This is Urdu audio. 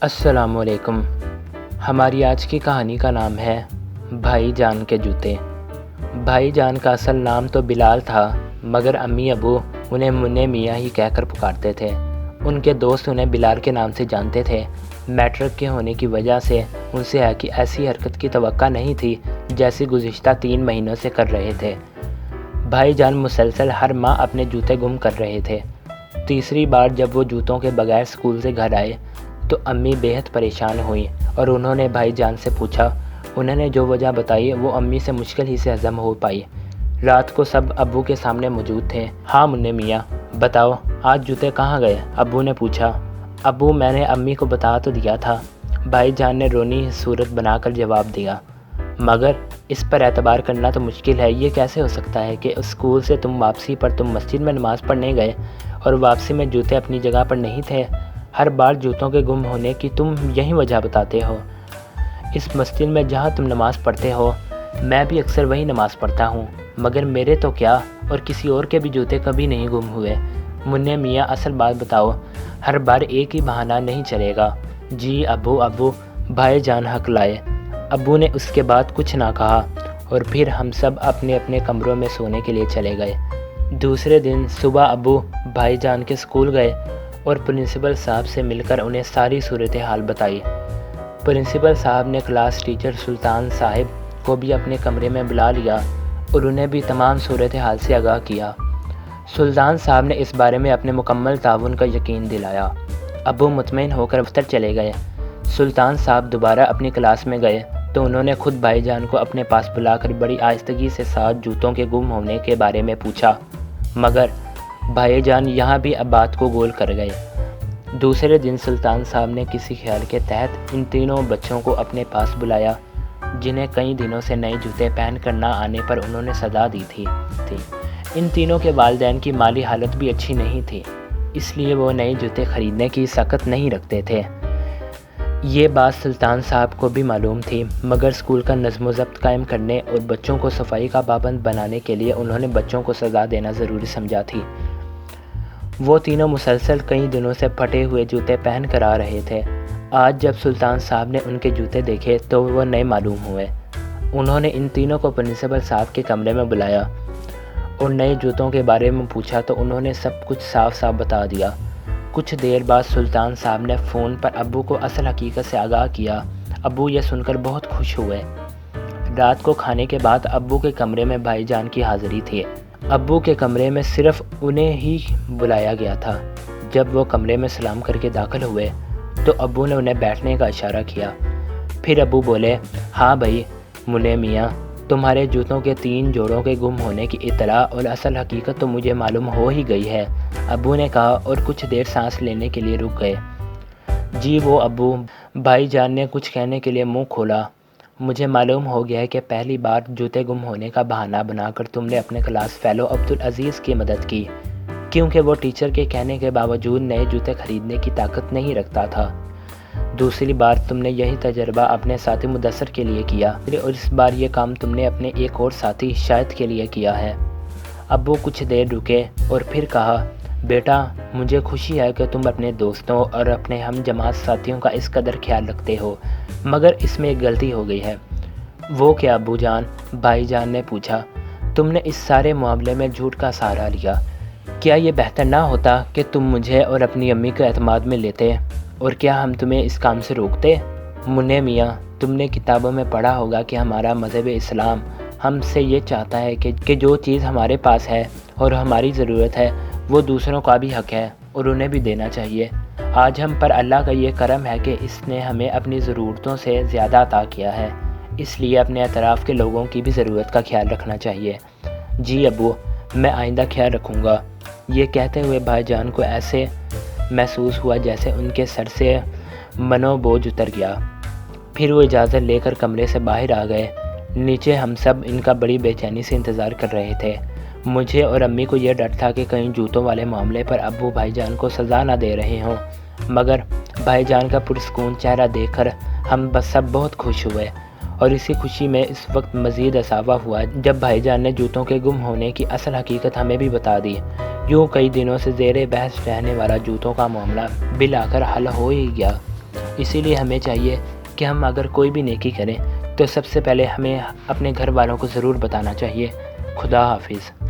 السلام علیکم۔ ہماری آج کی کہانی کا نام ہے بھائی جان کے جوتے۔ بھائی جان کا اصل نام تو بلال تھا، مگر امی ابو انہیں منع میاں ہی کہہ کر پکارتے تھے۔ ان کے دوست انہیں بلال کے نام سے جانتے تھے۔ میٹرک کے ہونے کی وجہ سے ان سے ایسی حرکت کی توقع نہیں تھی جیسی گزشتہ 3 مہینوں سے کر رہے تھے۔ بھائی جان مسلسل ہر ماہ اپنے جوتے گم کر رہے تھے۔ تیسری بار جب وہ جوتوں کے بغیر اسکول سے گھر آئے تو امی بے حد پریشان ہوئیں اور انہوں نے بھائی جان سے پوچھا۔ انہوں نے جو وجہ بتائی وہ امی سے مشکل ہی سے ہضم ہو پائی۔ رات کو سب ابو کے سامنے موجود تھے۔ ہاں منع میاں، بتاؤ آج جوتے کہاں گئے؟ ابو نے پوچھا۔ ابو میں نے امی کو بتا تو دیا تھا، بھائی جان نے رونی صورت بنا کر جواب دیا، مگر اس پر اعتبار کرنا تو مشکل ہے۔ یہ کیسے ہو سکتا ہے کہ اسکول سے واپسی پر تم مسجد میں نماز پڑھنے گئے اور واپسی میں جوتے اپنی جگہ پر نہیں تھے؟ ہر بار جوتوں کے گم ہونے کی تم یہی وجہ بتاتے ہو۔ اس مسجد میں جہاں تم نماز پڑھتے ہو میں بھی اکثر وہی نماز پڑھتا ہوں، مگر میرے تو کیا اور کسی اور کے بھی جوتے کبھی نہیں گم ہوئے۔ منع میاں اصل بات بتاؤ، ہر بار ایک ہی بہانہ نہیں چلے گا۔ جی ابو بھائی جان حق لائے۔ ابو نے اس کے بعد کچھ نہ کہا اور پھر ہم سب اپنے اپنے کمروں میں سونے کے لیے چلے گئے۔ دوسرے دن صبح ابو بھائی جان کے اسکول گئے اور پرنسپل صاحب سے مل کر انہیں ساری صورتحال بتائی۔ پرنسپل صاحب نے کلاس ٹیچر سلطان صاحب کو بھی اپنے کمرے میں بلا لیا اور انہیں بھی تمام صورتحال سے آگاہ کیا۔ سلطان صاحب نے اس بارے میں اپنے مکمل تعاون کا یقین دلایا۔ ابو مطمئن ہو کر دفتر چلے گئے۔ سلطان صاحب دوبارہ اپنی کلاس میں گئے تو انہوں نے خود بھائی جان کو اپنے پاس بلا کر بڑی آہستگی سے ساتھ جوتوں کے گم ہونے کے بارے میں پوچھا، مگر بھائی جان یہاں بھی اب بات کو گول کر گئے۔ دوسرے دن سلطان صاحب نے کسی خیال کے تحت ان تینوں بچوں کو اپنے پاس بلایا جنہیں کئی دنوں سے نئے جوتے پہن کر نہ آنے پر انہوں نے سزا دی تھی۔ ان تینوں کے والدین کی مالی حالت بھی اچھی نہیں تھی، اس لیے وہ نئے جوتے خریدنے کی سخت نہیں رکھتے تھے۔ یہ بات سلطان صاحب کو بھی معلوم تھی، مگر اسکول کا نظم و ضبط قائم کرنے اور بچوں کو صفائی کا پابند بنانے کے لیے انہوں نے بچوں کو سزا دینا ضروری سمجھا تھی۔ وہ تینوں مسلسل کئی دنوں سے پھٹے ہوئے جوتے پہن کر آ رہے تھے۔ آج جب سلطان صاحب نے ان کے جوتے دیکھے تو وہ نئے معلوم ہوئے۔ انہوں نے ان تینوں کو پرنسپل صاحب کے کمرے میں بلایا اور نئے جوتوں کے بارے میں پوچھا تو انہوں نے سب کچھ صاف صاف بتا دیا۔ کچھ دیر بعد سلطان صاحب نے فون پر ابو کو اصل حقیقت سے آگاہ کیا۔ ابو یہ سن کر بہت خوش ہوئے۔ رات کو کھانے کے بعد ابو کے کمرے میں بھائی جان کی حاضری تھی۔ ابو کے کمرے میں صرف انہیں ہی بلایا گیا تھا۔ جب وہ کمرے میں سلام کر کے داخل ہوئے تو ابو نے انہیں بیٹھنے کا اشارہ کیا۔ پھر ابو بولے، ہاں بھائی منع میاں، تمہارے جوتوں کے 3 جوڑوں کے گم ہونے کی اطلاع اور اصل حقیقت تو مجھے معلوم ہو ہی گئی ہے، ابو نے کہا اور کچھ دیر سانس لینے کے لیے رک گئے۔ جی وہ ابو، بھائی جان نے کچھ کہنے کے لیے منہ کھولا۔ مجھے معلوم ہو گیا ہے کہ پہلی بار جوتے گم ہونے کا بہانہ بنا کر تم نے اپنے کلاس فیلو عبدالعزیز کی مدد کی، کیونکہ وہ ٹیچر کے کہنے کے باوجود نئے جوتے خریدنے کی طاقت نہیں رکھتا تھا۔ دوسری بار تم نے یہی تجربہ اپنے ساتھی مدثر کے لیے کیا اور اس بار یہ کام تم نے اپنے ایک اور ساتھی شاہد کے لیے کیا ہے۔ ابو کچھ دیر رکے اور پھر کہا، بیٹا مجھے خوشی ہے کہ تم اپنے دوستوں اور اپنے ہم جماعت ساتھیوں کا اس قدر خیال رکھتے ہو، مگر اس میں ایک غلطی ہو گئی ہے۔ وہ کیا ابو جان؟ بھائی جان نے پوچھا۔ تم نے اس سارے معاملے میں جھوٹ کا سہارا لیا۔ کیا یہ بہتر نہ ہوتا کہ تم مجھے اور اپنی امی کو اعتماد میں لیتے، اور کیا ہم تمہیں اس کام سے روکتے؟ منع میاں، تم نے کتابوں میں پڑھا ہوگا کہ ہمارا مذہب اسلام ہم سے یہ چاہتا ہے کہ جو چیز ہمارے پاس ہے اور ہماری ضرورت ہے وہ دوسروں کا بھی حق ہے اور انہیں بھی دینا چاہیے۔ آج ہم پر اللہ کا یہ کرم ہے کہ اس نے ہمیں اپنی ضرورتوں سے زیادہ عطا کیا ہے، اس لیے اپنے اطراف کے لوگوں کی بھی ضرورت کا خیال رکھنا چاہیے۔ جی ابو، میں آئندہ خیال رکھوں گا۔ یہ کہتے ہوئے بھائی جان کو ایسے محسوس ہوا جیسے ان کے سر سے منو بوجھ اتر گیا۔ پھر وہ اجازت لے کر کمرے سے باہر آ گئے۔ نیچے ہم سب ان کا بڑی بے چینی سے انتظار کر رہے تھے۔ مجھے اور امی کو یہ ڈر تھا کہ کہیں جوتوں والے معاملے پر ابو بھائی جان کو سزا نہ دے رہے ہوں، مگر بھائی جان کا پرسکون چہرہ دیکھ کر ہم سب بہت خوش ہوئے، اور اسی خوشی میں اس وقت مزید اضافہ ہوا جب بھائی جان نے جوتوں کے گم ہونے کی اصل حقیقت ہمیں بھی بتا دی۔ یوں کئی دنوں سے زیر بحث رہنے والا جوتوں کا معاملہ بالآخر حل ہو ہی گیا۔ اسی لیے ہمیں چاہیے کہ ہم اگر کوئی بھی نیکی کریں تو سب سے پہلے ہمیں اپنے گھر والوں کو ضرور بتانا چاہیے۔ خدا حافظ۔